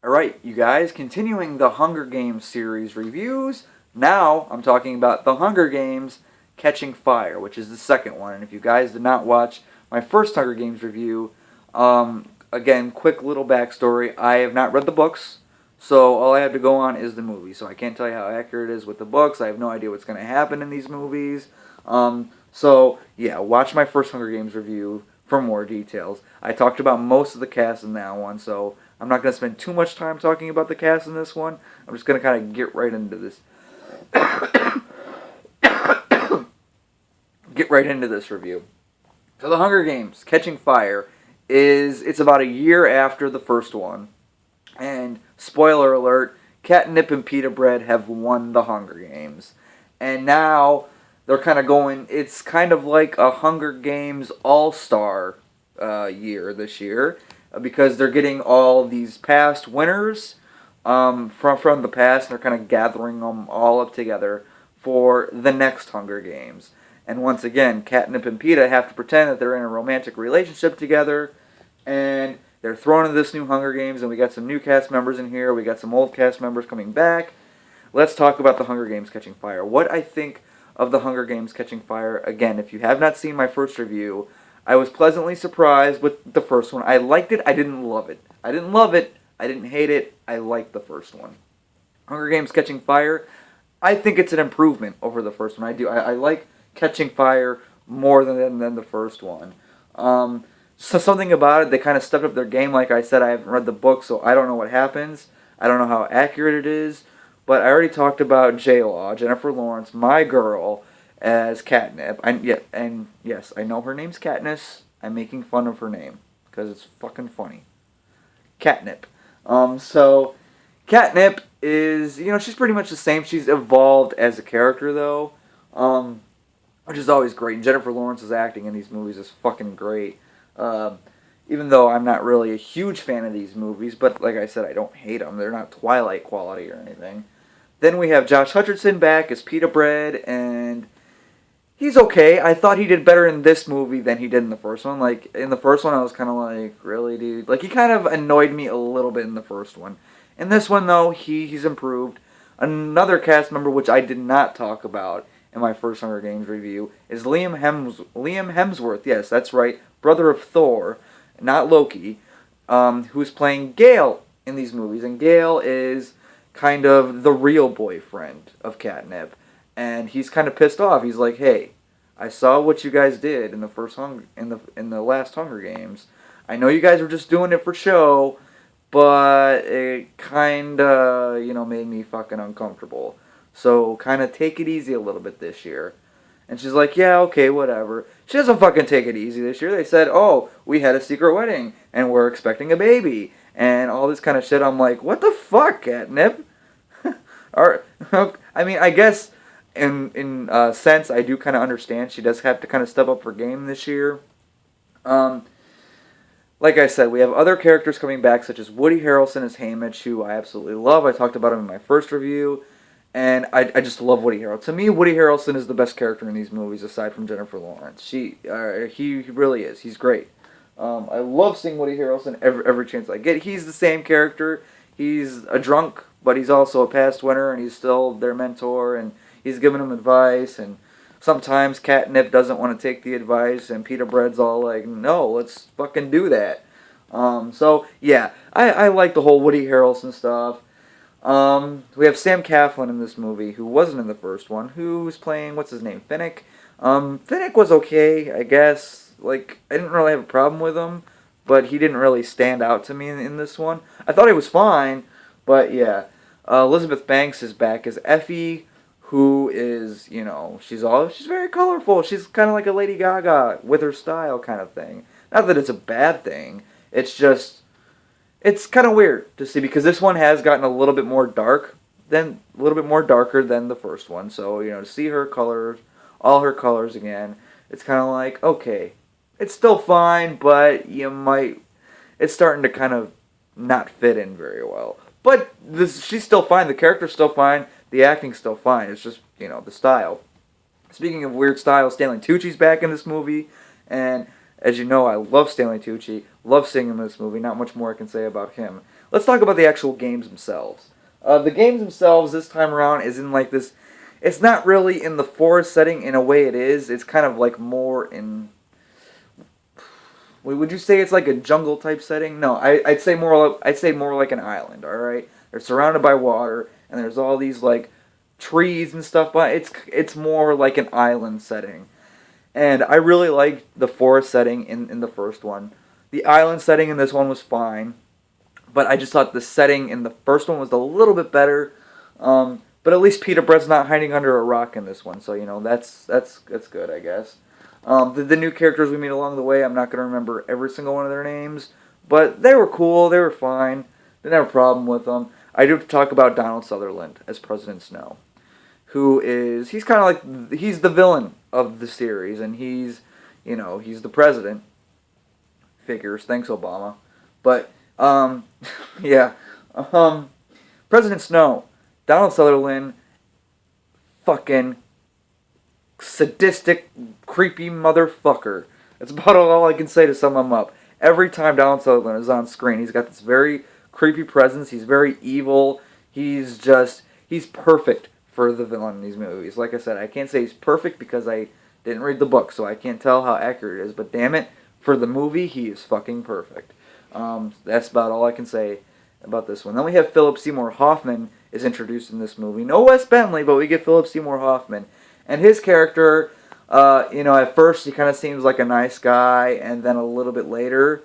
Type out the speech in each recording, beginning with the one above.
Alright, you guys, continuing the Hunger Games series reviews. Now I'm talking about The Hunger Games Catching Fire, which is the second one. And if you guys did not watch my first Hunger Games review, again, quick little backstory. I have not read the books, so all I have to go on is the movie. So I can't tell you how accurate it is with the books. I have no idea what's going to happen in these movies. So, yeah, watch my first Hunger Games review for more details. I talked about most of the cast in that one, so I'm not going to spend too much time talking about the cast in this one. I'm just going to kind of get right into this. Get right into this review. So The Hunger Games Catching Fire it's about a year after the first one. And spoiler alert, Catnip and Pita Bread have won the Hunger Games. And now they're kind of going, it's kind of like a Hunger Games all-star year this year, because they're getting all these past winners from the past, and they're kind of gathering them all up together for the next Hunger Games. And once again, Catnip and Pita have to pretend that they're in a romantic relationship together, and they're thrown into this new Hunger Games, and we got some new cast members in here, we got some old cast members coming back. Let's talk about The Hunger Games Catching Fire. What I think of The Hunger Games Catching Fire, again, if you have not seen my first review, I was pleasantly surprised with the first one. I liked it, I didn't love it. I didn't love it, I didn't hate it, I liked the first one. Hunger Games Catching Fire, I think it's an improvement over the first one. I like Catching Fire more than the first one. So something about it, they kind of stepped up their game. Like I said, I haven't read the book, so I don't know what happens. I don't know how accurate it is. But I already talked about J-Law, Jennifer Lawrence, my girl, as Catnip. And yes, I know her name's Katniss. I'm making fun of her name because it's fucking funny. Catnip. So Catnip is, she's pretty much the same. She's evolved as a character, though, which is always great. And Jennifer Lawrence's acting in these movies is fucking great. Even though I'm not really a huge fan of these movies, but like I said, I don't hate them. They're not Twilight quality or anything. Then we have Josh Hutcherson back as Pita Bread, and he's okay. I thought he did better in this movie than he did in the first one. Like, in the first one, I was kind of like, really, dude? Like, he kind of annoyed me a little bit in the first one. In this one, though, he's improved. Another cast member, which I did not talk about in my first Hunger Games review, is Liam Hemsworth. Yes, that's right. Brother of Thor, not Loki, who's playing Gale in these movies. And Gale is kind of the real boyfriend of Catnip. And he's kind of pissed off. He's like, hey, I saw what you guys did in the last Hunger Games. I know you guys were just doing it for show, but it kind of, made me fucking uncomfortable. So kind of take it easy a little bit this year. And she's like, yeah, okay, whatever. She doesn't fucking take it easy this year. They said, oh, we had a secret wedding, and we're expecting a baby, and all this kind of shit. I'm like, what the fuck, Catnip? I mean, I guess in sense, I do kind of understand. She does have to kind of step up her game this year. Like I said, we have other characters coming back, such as Woody Harrelson as Haymitch, who I absolutely love. I talked about him in my first review. And I just love Woody Harrelson. To me, Woody Harrelson is the best character in these movies, aside from Jennifer Lawrence. He really is. He's great. I love seeing Woody Harrelson every chance I get. He's the same character. He's a drunk, but he's also a past winner, and he's still their mentor, and he's giving them advice. And sometimes Catnip doesn't want to take the advice, and Pita Bread's all like, no, let's fucking do that. So, yeah, I like the whole Woody Harrelson stuff. We have Sam Claflin in this movie, who wasn't in the first one, who's playing, what's his name, Finnick? Finnick was okay, I guess. Like, I didn't really have a problem with him, but he didn't really stand out to me in this one. I thought he was fine, but yeah. Elizabeth Banks is back as Effie, who is, she's very colorful. She's kind of like a Lady Gaga with her style kind of thing. Not that it's a bad thing, it's just, it's kind of weird to see, because this one has gotten a little bit more darker than the first one. So, to see her colors, all her colors again, it's kind of like, okay, it's still fine, but it's starting to kind of not fit in very well. But she's still fine, the character's still fine, the acting's still fine, it's just, the style. Speaking of weird style, Stanley Tucci's back in this movie, and as you know, I love Stanley Tucci, love seeing him in this movie, not much more I can say about him. let's talk about the actual games themselves. The games themselves this time around is in like this. It's not really in the forest setting in a way it is. It's kind of like more in. Would you say it's like a jungle type setting? No, I'd say more. I'd say more like an island. All right, they're surrounded by water, and there's all these like trees and stuff. But it's more like an island setting, and I really liked the forest setting in the first one. The island setting in this one was fine, but I just thought the setting in the first one was a little bit better. But at least Peter Brett's not hiding under a rock in this one, so that's good, I guess. The new characters we meet along the way, I'm not going to remember every single one of their names, but they were cool, they were fine, didn't have a problem with them. I do have to talk about Donald Sutherland as President Snow, he's kind of like, he's the villain of the series, and he's the president. Figures, thanks Obama. But, yeah, President Snow, Donald Sutherland, fucking sadistic, creepy motherfucker. That's about all I can say to sum him up. Every time Donald Sutherland is on screen, he's got this very creepy presence. He's very evil. He's perfect for the villain in these movies. Like I said, I can't say he's perfect because I didn't read the book, so I can't tell how accurate it is. But damn it, for the movie, he is fucking perfect. That's about all I can say about this one. Then we have Philip Seymour Hoffman is introduced in this movie. No Wes Bentley, but we get Philip Seymour Hoffman. And his character, at first he kind of seems like a nice guy, and then a little bit later,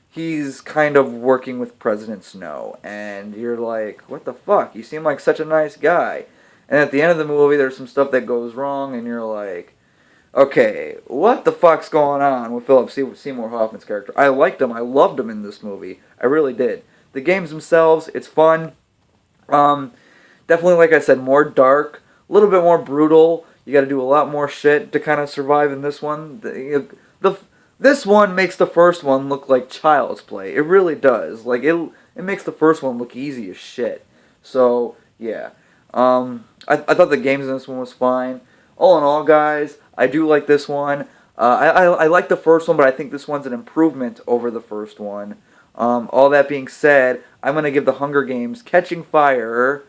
he's kind of working with President Snow. And you're like, what the fuck? You seem like such a nice guy. And at the end of the movie, there's some stuff that goes wrong, and you're like, okay, what the fuck's going on with Philip Seymour Hoffman's character? I liked him. I loved him in this movie. I really did. The games themselves, it's fun. Definitely, like I said, more dark, a little bit more brutal. You got to do a lot more shit to kind of survive in this one. This one makes the first one look like child's play. It really does. Like it makes the first one look easy as shit. So yeah, I thought the games in this one was fine. All in all, guys, I do like this one. I like the first one, but I think this one's an improvement over the first one. All that being said, I'm going to give The Hunger Games Catching Fire,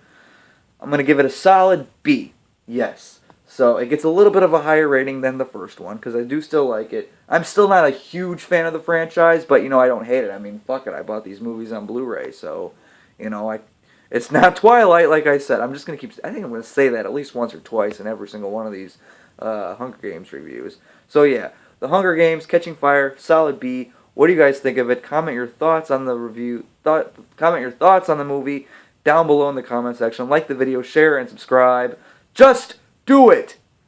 I'm going to give it a solid B. Yes. So it gets a little bit of a higher rating than the first one, because I do still like it. I'm still not a huge fan of the franchise, but, I don't hate it. I mean, fuck it, I bought these movies on Blu-ray, so, it's not Twilight, like I said. I'm just going to I think I'm going to say that at least once or twice in every single one of these Hunger Games reviews. So, yeah, The Hunger Games, Catching Fire, solid B. What do you guys think of it? Comment your thoughts on the review. Comment your thoughts on the movie down below in the comment section. Like the video, share, and subscribe. Just do it!